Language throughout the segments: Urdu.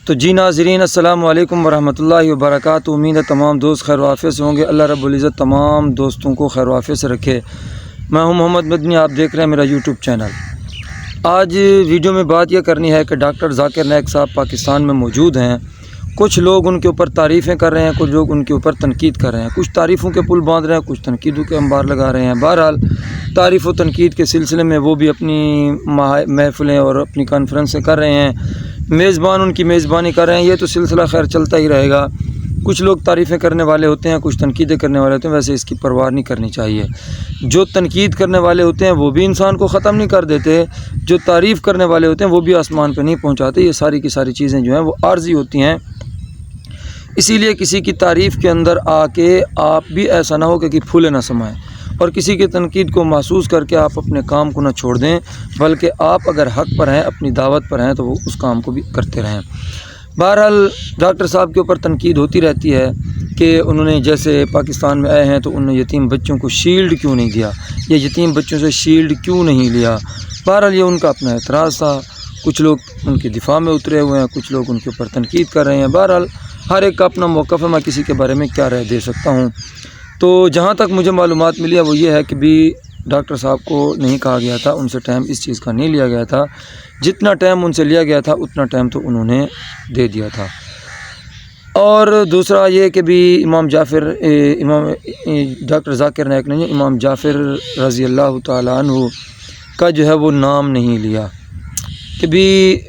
تو جی ناظرین، السلام علیکم ورحمۃ اللہ وبرکاتہ۔ امید ہے تمام دوست خیر و عافیت سے ہوں گے۔ اللہ رب العزت تمام دوستوں کو خیر و عافیت سے رکھے۔ میں ہوں محمد مدنی، آپ دیکھ رہے ہیں میرا یوٹیوب چینل۔ آج ویڈیو میں بات یہ کرنی ہے کہ ڈاکٹر ذاکر نائک صاحب پاکستان میں موجود ہیں۔ کچھ لوگ ان کے اوپر تعریفیں کر رہے ہیں، کچھ لوگ ان کے اوپر تنقید کر رہے ہیں، کچھ تعریفوں کے پل باندھ رہے ہیں، کچھ تنقیدوں کے انبار لگا رہے ہیں۔ بہرحال تعریف و تنقید کے سلسلے میں وہ بھی اپنی محفلیں اور اپنی کانفرنسیں کر رہے ہیں، میزبان ان کی میزبانی کر رہے ہیں۔ یہ تو سلسلہ خیر چلتا ہی رہے گا۔ کچھ لوگ تعریفیں کرنے والے ہوتے ہیں، کچھ تنقیدیں کرنے والے ہوتے ہیں۔ ویسے اس کی پرواہ نہیں کرنی چاہیے۔ جو تنقید کرنے والے ہوتے ہیں وہ بھی انسان کو ختم نہیں کر دیتے، جو تعریف کرنے والے ہوتے ہیں وہ بھی آسمان پہ نہیں پہنچاتے۔ یہ ساری کی ساری چیزیں جو ہیں وہ عارضی ہوتی ہیں۔ اسی لیے کسی کی تعریف کے اندر آ کے آپ بھی ایسا نہ ہو کہ پھولے نہ سمائیں، اور کسی کی تنقید کو محسوس کر کے آپ اپنے کام کو نہ چھوڑ دیں، بلکہ آپ اگر حق پر ہیں، اپنی دعوت پر ہیں، تو وہ اس کام کو بھی کرتے رہیں۔ بہرحال ڈاکٹر صاحب کے اوپر تنقید ہوتی رہتی ہے کہ انہوں نے جیسے پاکستان میں آئے ہیں تو انہوں نے یتیم بچوں کو شیلڈ کیوں نہیں دیا، یا یتیم بچوں سے شیلڈ کیوں نہیں لیا۔ بہرحال یہ ان کا اپنا اعتراض تھا۔ کچھ لوگ ان کے دفاع میں اترے ہوئے ہیں، کچھ لوگ ان کے اوپر تنقید کر رہے ہیں۔ بہرحال ہر ایک کا اپنا موقف ہے، میں کسی کے بارے میں کیا رائے دے سکتا ہوں۔ تو جہاں تک مجھے معلومات ملی ہے وہ یہ ہے کہ بھی ڈاکٹر صاحب کو نہیں کہا گیا تھا، ان سے ٹائم اس چیز کا نہیں لیا گیا تھا۔ جتنا ٹائم ان سے لیا گیا تھا اتنا ٹائم تو انہوں نے دے دیا تھا۔ اور دوسرا یہ کہ بھی امام ڈاکٹر ذاکر نائک نے امام جعفر رضی اللہ تعالیٰ عنہ کا جو ہے وہ نام نہیں لیا، کہ بھی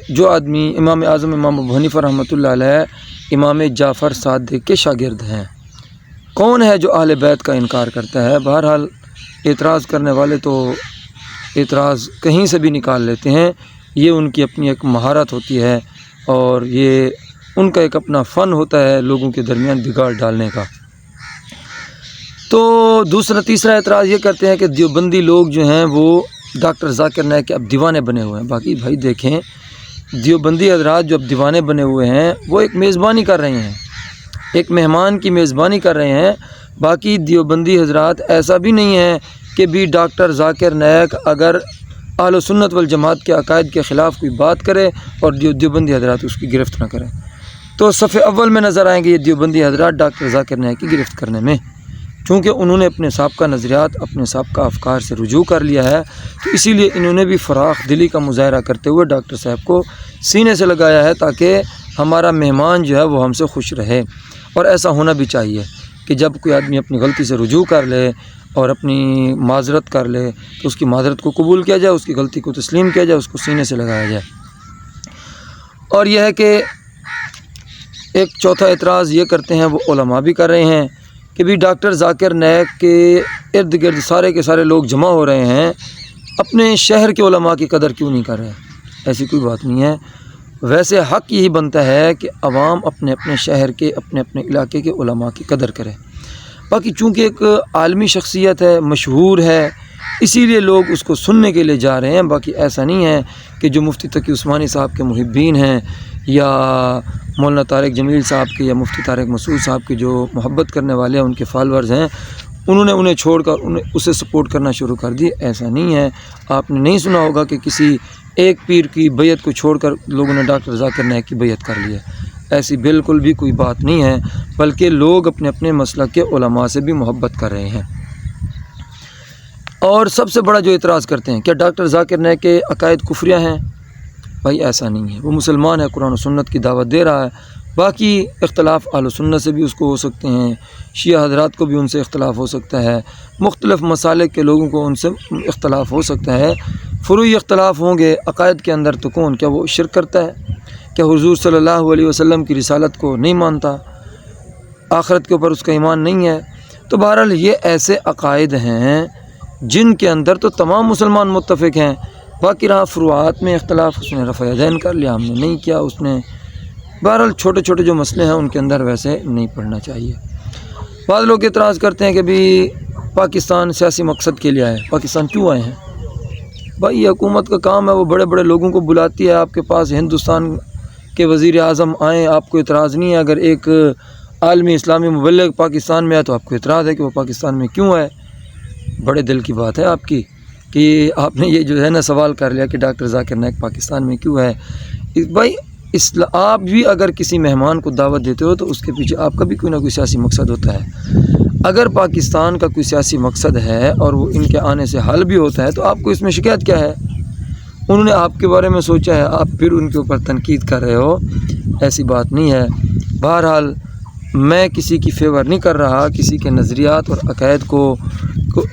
جو آدمی امام اعظم امام ابو حنیفہ رحمۃ اللہ علیہ امام جعفر صادق کے شاگرد ہیں، کون ہے جو اہل بیت کا انکار کرتا ہے؟ بہرحال اعتراض کرنے والے تو اعتراض کہیں سے بھی نکال لیتے ہیں۔ یہ ان کی اپنی ایک مہارت ہوتی ہے، اور یہ ان کا ایک اپنا فن ہوتا ہے لوگوں کے درمیان بگاڑ ڈالنے کا۔ تو تیسرا اعتراض یہ کرتے ہیں کہ دیوبندی لوگ جو ہیں وہ ڈاکٹر ذاکر نائک کے اب دیوانے بنے ہوئے ہیں۔ باقی بھائی دیکھیں، دیوبندی حضرات جو اب دیوانے بنے ہوئے ہیں وہ ایک میزبانی کر رہے ہیں، ایک مہمان کی میزبانی کر رہے ہیں۔ باقی دیوبندی حضرات ایسا بھی نہیں ہے کہ بھی ڈاکٹر ذاکر نائک اگر اہل سنت والجماعت کے عقائد کے خلاف کوئی بات کرے اور دیوبندی حضرات اس کی گرفت نہ کریں، تو صف اول میں نظر آئیں گے یہ دیوبندی حضرات ڈاکٹر ذاکر نائک کی گرفت کرنے میں، چونکہ انہوں نے اپنے سابقہ نظریات، اپنے سابقہ افکار سے رجوع کر لیا ہے، تو اسی لیے انہوں نے بھی فراخ دلی کا مظاہرہ کرتے ہوئے ڈاکٹر صاحب کو سینے سے لگایا ہے، تاکہ ہمارا مہمان جو ہے وہ ہم سے خوش رہے۔ اور ایسا ہونا بھی چاہیے کہ جب کوئی آدمی اپنی غلطی سے رجوع کر لے اور اپنی معذرت کر لے تو اس کی معذرت کو قبول کیا جائے، اس کی غلطی کو تسلیم کیا جائے، اس کو سینے سے لگایا جائے۔ اور یہ ہے کہ ایک چوتھا اعتراض یہ کرتے ہیں، وہ علماء بھی کر رہے ہیں کہ بھی ڈاکٹر ذاکر نائک کے ارد گرد سارے کے سارے لوگ جمع ہو رہے ہیں، اپنے شہر کے علماء کی قدر کیوں نہیں کر رہے؟ ایسی کوئی بات نہیں ہے۔ ویسے حق یہی بنتا ہے کہ عوام اپنے اپنے شہر کے، اپنے اپنے علاقے کے علماء کی قدر کرے۔ باقی چونکہ ایک عالمی شخصیت ہے، مشہور ہے، اسی لیے لوگ اس کو سننے کے لیے جا رہے ہیں۔ باقی ایسا نہیں ہے کہ جو مفتی تقی عثمانی صاحب کے محبین ہیں، یا مولانا طارق جمیل صاحب کے، یا مفتی طارق مسعود صاحب کے جو محبت کرنے والے ہیں، ان کے فالورز ہیں، انہوں نے انہیں چھوڑ کر اسے سپورٹ کرنا شروع کر دی۔ ایسا نہیں ہے۔ آپ نے نہیں سنا ہوگا کہ کسی ایک پیر کی بیعت کو چھوڑ کر لوگوں نے ڈاکٹر ذاکر نائک کی بیعت کر لی ہے۔ ایسی بالکل بھی کوئی بات نہیں ہے، بلکہ لوگ اپنے اپنے مسلک کے علماء سے بھی محبت کر رہے ہیں۔ اور سب سے بڑا جو اعتراض کرتے ہیں، کیا ڈاکٹر ذاکر نائک کے عقائد کفریہ ہیں؟ بھائی ایسا نہیں ہے، وہ مسلمان ہے، قرآن و سنت کی دعوت دے رہا ہے۔ باقی اختلاف اہل سنت سے بھی اس کو ہو سکتے ہیں، شیعہ حضرات کو بھی ان سے اختلاف ہو سکتا ہے، مختلف مسالک کے لوگوں کو ان سے اختلاف ہو سکتا ہے، فروعی اختلاف ہوں گے۔ عقائد کے اندر تو کیا وہ شرک کرتا ہے؟ کیا حضور صلی اللہ علیہ وسلم کی رسالت کو نہیں مانتا؟ آخرت کے اوپر اس کا ایمان نہیں ہے؟ تو بہرحال یہ ایسے عقائد ہیں جن کے اندر تو تمام مسلمان متفق ہیں۔ باقی رہا فروعات میں اختلاف، اس نے رفع یدین کر لیا، ہم نے نہیں کیا، اس نے۔ بہرحال چھوٹے چھوٹے جو مسئلے ہیں ان کے اندر ویسے نہیں پڑھنا چاہیے۔ بعض لوگ اعتراض کرتے ہیں کہ بھی پاکستان سیاسی مقصد کے لیے آئے۔ پاکستان کیوں آئے ہیں؟ بھائی یہ حکومت کا کام ہے، وہ بڑے بڑے لوگوں کو بلاتی ہے آپ کے پاس، ہندوستان کے وزیر اعظم آئیں، آپ کو اعتراض نہیں ہے۔ اگر ایک عالمی اسلامی مبلغ پاکستان میں آئے تو آپ کو اعتراض ہے کہ وہ پاکستان میں کیوں آئے۔ بڑے دل کی بات ہے آپ کی کہ آپ نے یہ جو ہے نا سوال کر لیا کہ ڈاکٹر ذاکر نائک پاکستان میں کیوں ہے۔ بھائی آپ بھی اگر کسی مہمان کو دعوت دیتے ہو تو اس کے پیچھے آپ کا بھی کوئی نہ کوئی سیاسی مقصد ہوتا ہے۔ اگر پاکستان کا کوئی سیاسی مقصد ہے اور وہ ان کے آنے سے حل بھی ہوتا ہے تو آپ کو اس میں شکایت کیا ہے؟ انہوں نے آپ کے بارے میں سوچا ہے، آپ پھر ان کے اوپر تنقید کر رہے ہو، ایسی بات نہیں ہے۔ بہرحال میں کسی کی فیور نہیں کر رہا، کسی کے نظریات اور عقائد کو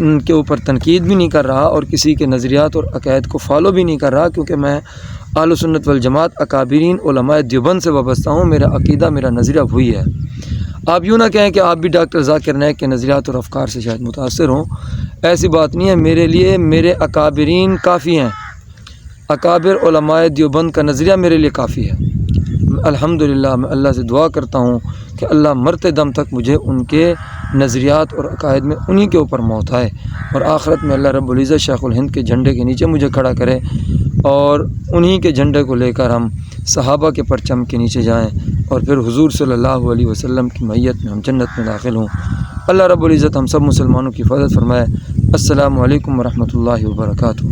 ان کے اوپر تنقید بھی نہیں کر رہا، اور کسی کے نظریات اور عقائد کو فالو بھی نہیں کر رہا، کیونکہ میں اہل سنت والجماعت اکابرین علماء دیوبند سے وابستہ ہوں۔ میرا عقیدہ، میرا نظریہ وہی ہے۔ آپ یوں نہ کہیں کہ آپ بھی ڈاکٹر ذاکر نائک کے نظریات اور افکار سے شاید متاثر ہوں، ایسی بات نہیں ہے۔ میرے لیے میرے اکابرین کافی ہیں، اکابر علماء دیوبند کا نظریہ میرے لیے کافی ہے۔ الحمدللہ میں اللہ سے دعا کرتا ہوں کہ اللہ مرتے دم تک مجھے ان کے نظریات اور عقائد میں انہی کے اوپر موت آئے، اور آخرت میں اللہ رب العزت شیخ الہند کے جھنڈے کے نیچے مجھے کھڑا کرے، اور انہی کے جھنڈے کو لے کر ہم صحابہ کے پرچم کے نیچے جائیں، اور پھر حضور صلی اللہ علیہ وسلم کی معیت میں ہم جنت میں داخل ہوں۔ اللہ رب العزت ہم سب مسلمانوں کی حفاظت فرمائے۔ السلام علیکم ورحمۃ اللہ وبرکاتہ۔